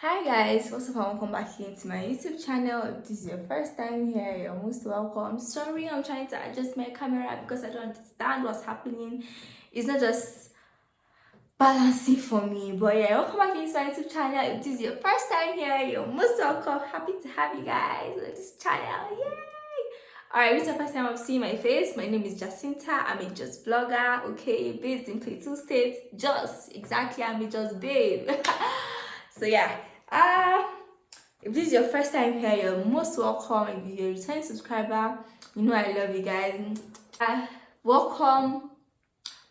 Hi guys, what's up and welcome back again to my YouTube channel. If this is your first time here, you're most welcome. Sorry, I'm trying to adjust my camera because I don't understand what's happening. It's not just balancing for me. But yeah, welcome back again to my YouTube channel. If this is your first time here, you're most welcome. Happy to have you guys on this channel. Yay! Alright, this is the first time I've seen my face. My name is Jacinta. I'm a Just vlogger, okay, based in Plateau State. Just, exactly, I'm a Just babe. So yeah, if this is your first time here, you're most welcome. If you're a returning subscriber, you know I love you guys. Welcome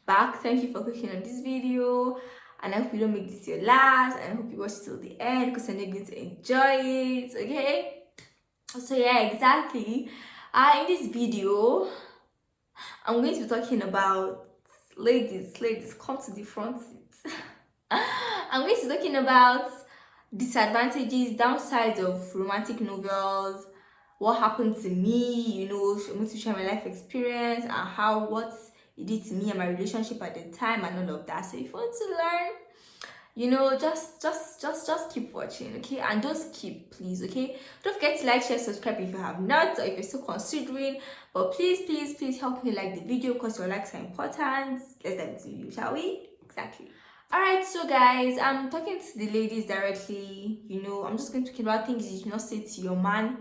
back. Thank you for clicking on this video, and I hope you don't make this your last, and I hope you watch till the end because I'm going to enjoy it. Okay, so yeah, exactly. In this video I'm going to be talking about ladies come to the front seat. I'm going to be talking about disadvantages, downsides of romantic novels, what happened to me, I'm going to share my life experience and how what it did to me and my relationship at the time and all of that. So if you want to learn, just keep watching, okay? And don't skip, please, okay? Don't forget to like, share, subscribe if you have not, or if you're still considering. But please help me like the video because your likes are important. Let's dive into the video, shall we? Exactly. Alright, so guys, I'm talking to the ladies directly. I'm just going to talk about things you should not say to your man.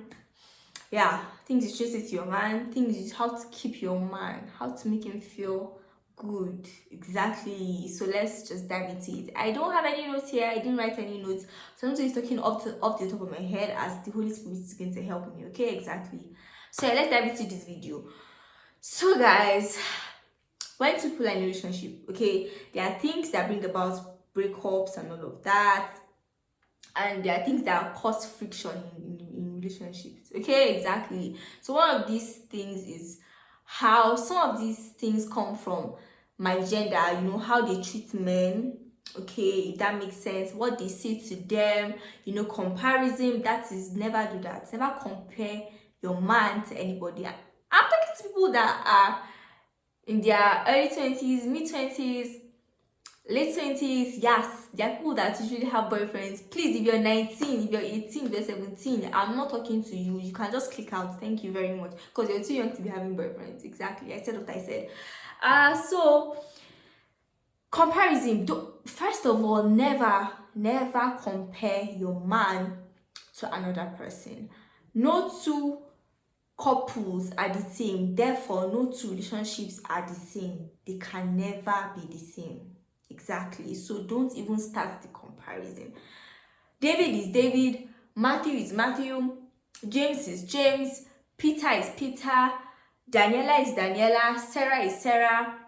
Yeah, things you should say to your man, things you how to keep your man, how to make him feel good. Exactly. So let's just dive into it. I don't have any notes here. I didn't write any notes, so I'm just talking off the top of my head as the Holy Spirit is going to help me. Okay, exactly. So yeah, let's dive into this video. So guys, when two people are in a relationship, okay, there are things that bring about breakups and all of that, and there are things that cause friction in relationships. Okay, exactly. So one of these things is how some of these things come from my gender, how they treat men. Okay, if that makes sense, what they say to them, comparison. That is, never do that. Never compare your man to anybody. I'm talking to people that are in their early 20s, mid 20s, late 20s. Yes, there are people that usually have boyfriends. Please, if you're 19, if you're 18, if you're 17, I'm not talking to you. You can just click out. Thank you very much. Because you're too young to be having boyfriends. Exactly. I said what I said. So comparison. First of all, never compare your man to another person. No two couples are the same, therefore no two relationships are the same. They can never be the same. Exactly. So don't even start the comparison. David is David, Matthew is Matthew, James is James, Peter is Peter, Daniela is Daniela, Sarah is Sarah.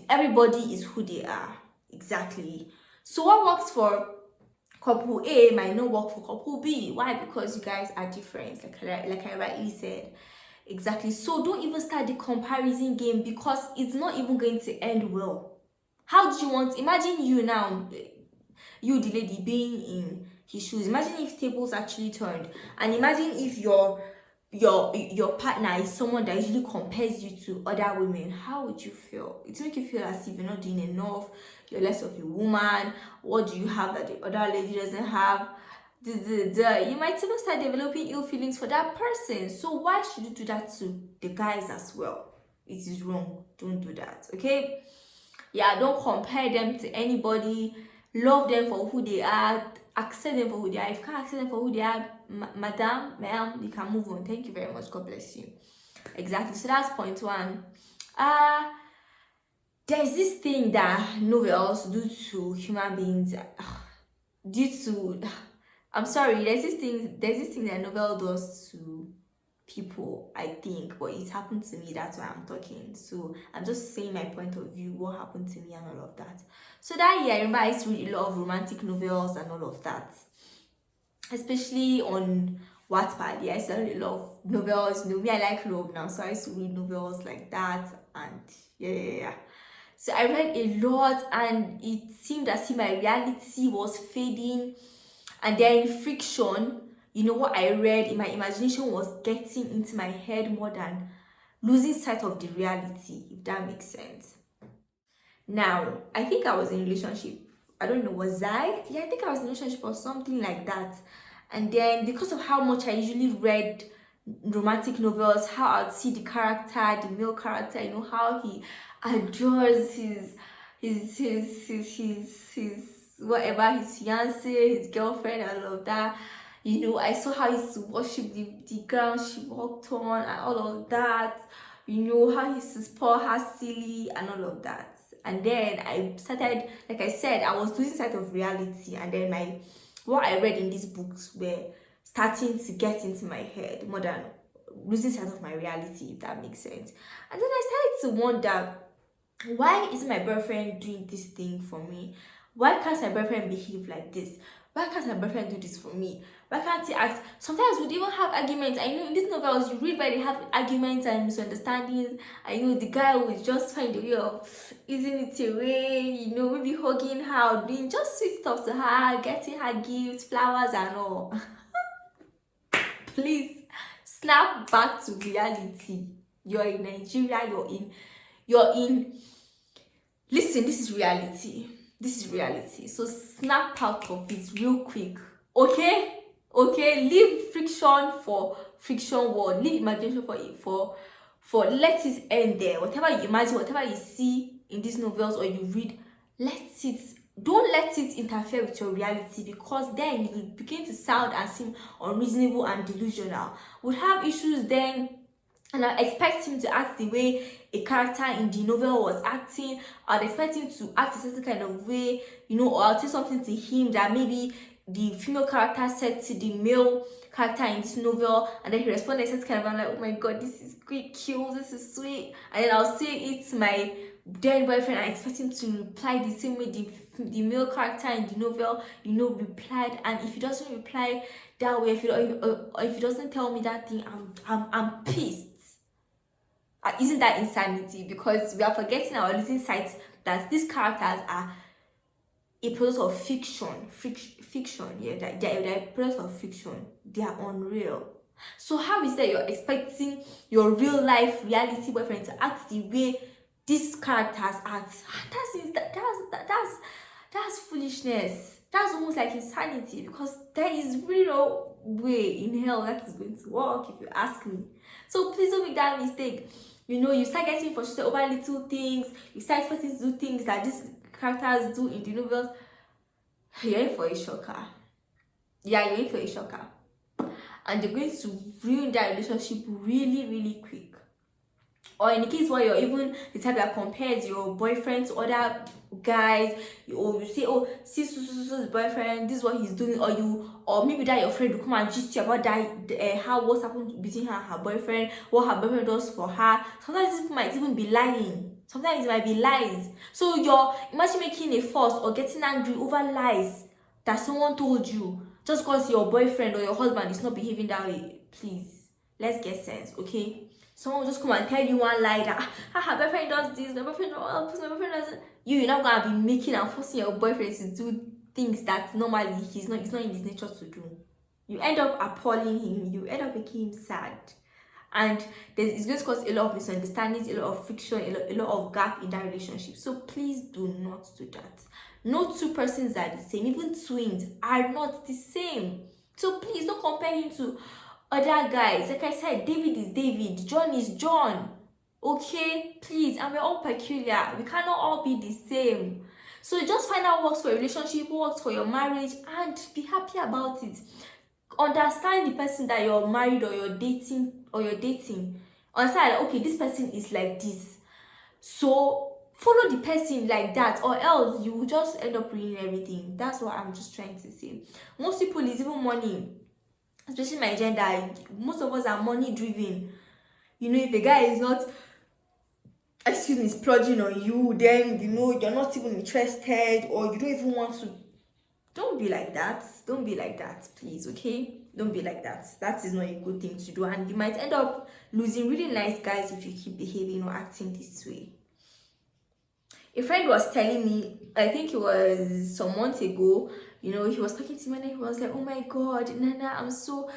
Everybody is who they are. Exactly. So what works for couple A might not work for couple B. Why? Because you guys are different, like I rightly said. Exactly. So don't even start the comparison game because it's not even going to end well. How do you want? Imagine you now, you the lady being in his shoes. Imagine if tables actually turned, and imagine if your partner is someone that usually compares you to other women. How would you feel? It make you feel as if you're not doing enough, you're less of a woman. What do you have that the other lady doesn't have? You might even start developing ill feelings for that person. So why should you do that to the guys as well? It is wrong. Don't do that, okay? Yeah, don't compare them to anybody. Love them for who they are. Accept them for who they are. If you can't accept them for who they are, madam, ma'am, you can move on. Thank you very much. God bless you. Exactly. So that's point one. There's this thing that novels do to human beings. Due to I'm sorry, there's this thing that novel does to people, I think, but it happened to me. That's why I'm talking. So I'm just saying my point of view, what happened to me and all of that. So that year, I remember I used to read a lot of romantic novels and all of that, especially on Wattpad. Yeah, I used to read a lot of novels. Me, I like love now, so I used to read novels like that. And yeah. So I read a lot, and it seemed as if my reality was fading, and then friction, what I read in my imagination was getting into my head more than losing sight of the reality, if that makes sense. Now, I think I was in a relationship I don't know, was I? Yeah, I think I was in a relationship or something like that. And then because of how much I usually read romantic novels, how I'd see the character, the male character, how he adores his whatever, his fiance, his girlfriend, and all of that. I saw how he used to worship the ground she walked on and all of that. How he used to spoil her silly and all of that. And then I started, like I said, I was losing sight of reality, and then what I read in these books were starting to get into my head more than losing sight of my reality, if that makes sense. And then I started to wonder, why isn't my boyfriend doing this thing for me? Why can't my boyfriend behave like this? Why can't my boyfriend do this for me? Why can't he act? Sometimes we'd even have arguments. I know in these novels you read where they have arguments and misunderstandings. I know the guy would just find a way of easing it away, maybe hugging her, doing just sweet stuff to her, getting her gifts, flowers and all. Please snap back to reality. You're in Nigeria, you're in listen, this is reality. So snap out of it real quick. Okay, leave friction for friction world, leave imagination for let it end there. Whatever you imagine, whatever you see in these novels or you read, don't let it interfere with your reality, because then you will begin to sound and seem unreasonable and delusional. We'll have issues then, and I expect him to act the way a character in the novel was acting. I'd expect him to act a certain kind of way, or I'll say something to him that maybe the female character said to the male character in this novel, and then he responded a certain kind of, I'm like, oh my god, this is great, cute, this is sweet. And then I'll say it to my then boyfriend, I expect him to reply the same way the male character in the novel, replied. And if he doesn't reply that way, if he doesn't tell me that thing, I'm pissed. Isn't that insanity? Because we are forgetting our losing sight that these characters are a product of fiction. Yeah, that they're a product of fiction. They are unreal. So how is that you're expecting your real life reality boyfriend to act the way these characters act? That's foolishness. That's almost like insanity, because there is really no way in hell that is going to work, if you ask me. So please don't make that mistake. You start getting frustrated over little things. You start expecting to do things that these characters do in the novels. You're in for a shocker. Yeah, you're in for a shocker. And they're going to ruin that relationship really, really quick. Or in the case where you're even the type that compares your boyfriend to other guys, or you say, oh, see his boyfriend, this is what he's doing, or maybe that your friend will come and gist you about that, what's happened between her and her boyfriend, what her boyfriend does for her. Sometimes it might even be lying. Sometimes it might be lies. So you're imagine making a fuss or getting angry over lies that someone told you just because your boyfriend or your husband is not behaving that way. Please, let's get sense, okay? Someone will just come and tell you one lie that her boyfriend does this, my boyfriend doesn't. You're not gonna be making and forcing your boyfriend to do things that normally it's not in his nature to do. You end up appalling him, you end up making him sad. And it's going to cause a lot of misunderstandings, a lot of friction, a lot of gap in that relationship. So please do not do that. No two persons are the same. Even twins are not the same. So please don't compare him to other guys. Like I said, David is David, John is John. Okay, please. And we're all peculiar. We cannot all be the same. So just find out what works for your relationship, what works for your marriage, and be happy about it. Understand the person that you're married or you're dating. Understand, okay, this person is like this. So follow the person like that, or else you will just end up ruining everything. That's what I'm just trying to say. Most people is even money. Especially my gender, most of us are money driven. If a guy is not splurging on you, then you're not even interested, or you don't even want to. Don't be like that, please, okay? Don't be like that. That is not a good thing to do, and you might end up losing really nice guys if you keep behaving or acting this way. A friend was telling me, I think it was some months ago, he was talking to me and he was like, oh my god, Nana, I'm so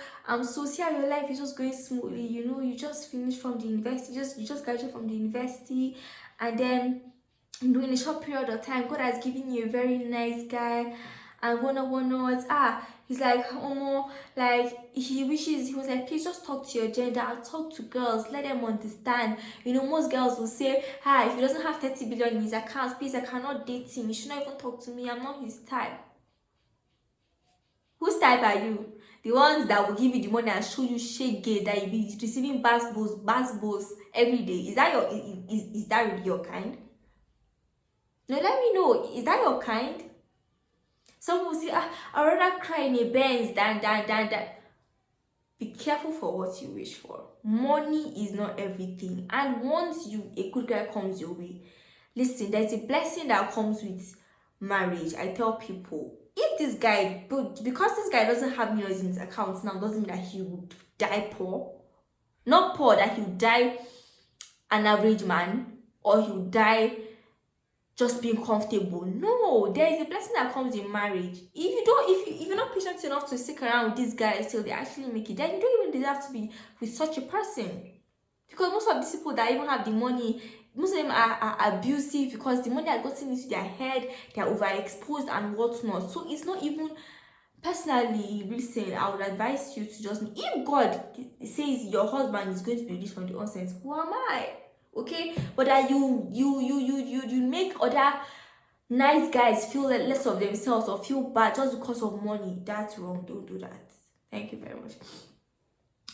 see how your life is just going smoothly. You just finished from the university, you just graduated from the university, and then in a short period of time, God has given you a very nice guy, and one he's like, like he wishes, he was like, please just talk to your gender, I'll talk to girls, let them understand. Most girls will say, if he doesn't have 30 billion in his account, please, I cannot date him, he should not even talk to me, I'm not his type. Whose type are you? The ones that will give you the money and show you shege that you be receiving bass balls every day. Is that is that really your kind? No, let me know. Is that your kind? Some people say, I'd rather cry in a Benz than. Be careful for what you wish for. Money is not everything. And once a good guy comes your way, listen, there's a blessing that comes with marriage. I tell people, if this guy, because this guy doesn't have millions in his accounts now, doesn't mean that he would die poor. Not poor, that he would die an average man, or he would die just being comfortable. No, there is a blessing that comes in marriage. If you're not patient enough to stick around with these guys till they actually make it, then you don't even deserve to be with such a person. Because most of these people that even have the money, most of them are abusive because the money has gotten into their head, they're overexposed and whatnot. So it's not even, personally, listen, I would advise you to just, if God says your husband is going to be rich from the onset, who am I? Okay, but that you make other nice guys feel less of themselves or feel bad just because of money. That's wrong. Don't do that. Thank you very much.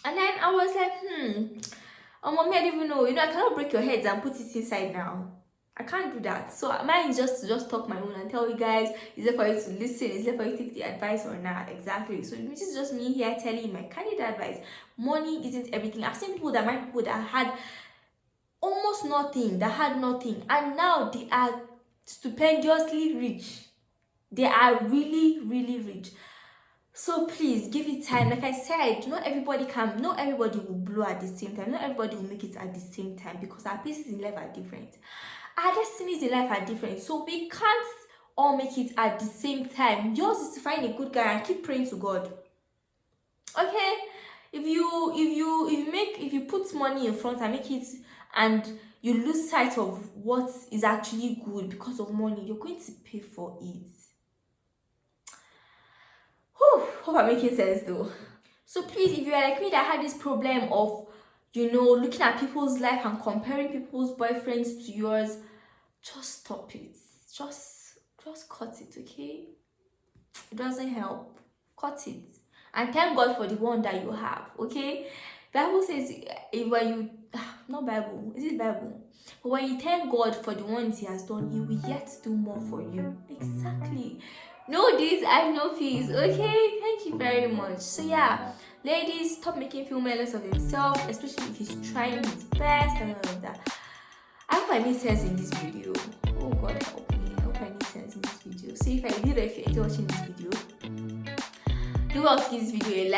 And then I was like, mommy, I don't even know. I cannot break your heads and put it inside now. I can't do that. So mine is just to talk my own and tell you guys, is it for you to listen, is it for you to take the advice or not? Exactly. So this is just me here telling you my candid advice. Money isn't everything. I've seen people that had almost nothing, that had nothing, and now they are stupendously rich. They are really, really rich. So please give it time. Like I said, not everybody will blow at the same time. Not everybody will make it at the same time, because our places in life are different. Our destinies in life are different. So we can't all make it at the same time. Yours is to find a good guy and keep praying to God. Okay? If you put money in front and make it, and you lose sight of what is actually good because of money, you're going to pay for it. Hope I'm making sense though. So please, if you are like me that had this problem of looking at people's life and comparing people's boyfriends to yours, just stop it. Just cut it, okay? It doesn't help. Cut it. And thank God for the one that you have, okay? Bible says, when you, not Bible, is it Bible? But when you thank God for the ones He has done, He will yet do more for you. Exactly. Know this, I know peace, okay? Thank you very much. So yeah, ladies, stop making feel less of himself, especially if he's trying his best and all of that. I hope I made sense in this video. Oh God, help me. I hope I made sense in this video. So if I did, or if you enjoyed watching this video, do well to give this video a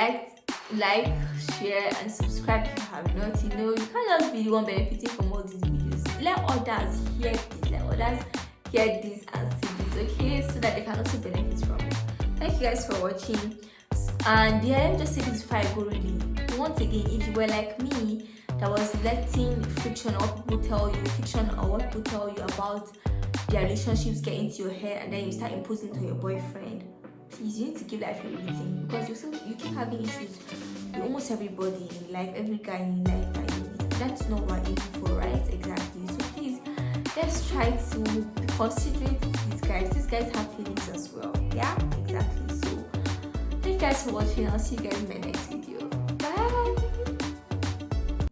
like, share, and subscribe if you have not. You can't just be the one benefiting from all these videos. Let others hear this. Let others hear this and see this, okay? So that they can also benefit from it. Thank you guys for watching. And yeah, let me just say this before I go really. Once again, if you were like me, that was letting fiction or what people tell you about their relationships get into your head, and then you start imposing to your boyfriend, please, you need to give life a reading, because you keep having issues with almost everybody in life, every guy in life that you meet. That's not what you're aiming for, right? Exactly. So please, let's try to be considerate to these guys. These guys have feelings as well. Yeah, exactly. So thank you guys for watching. I'll see you guys in my next video.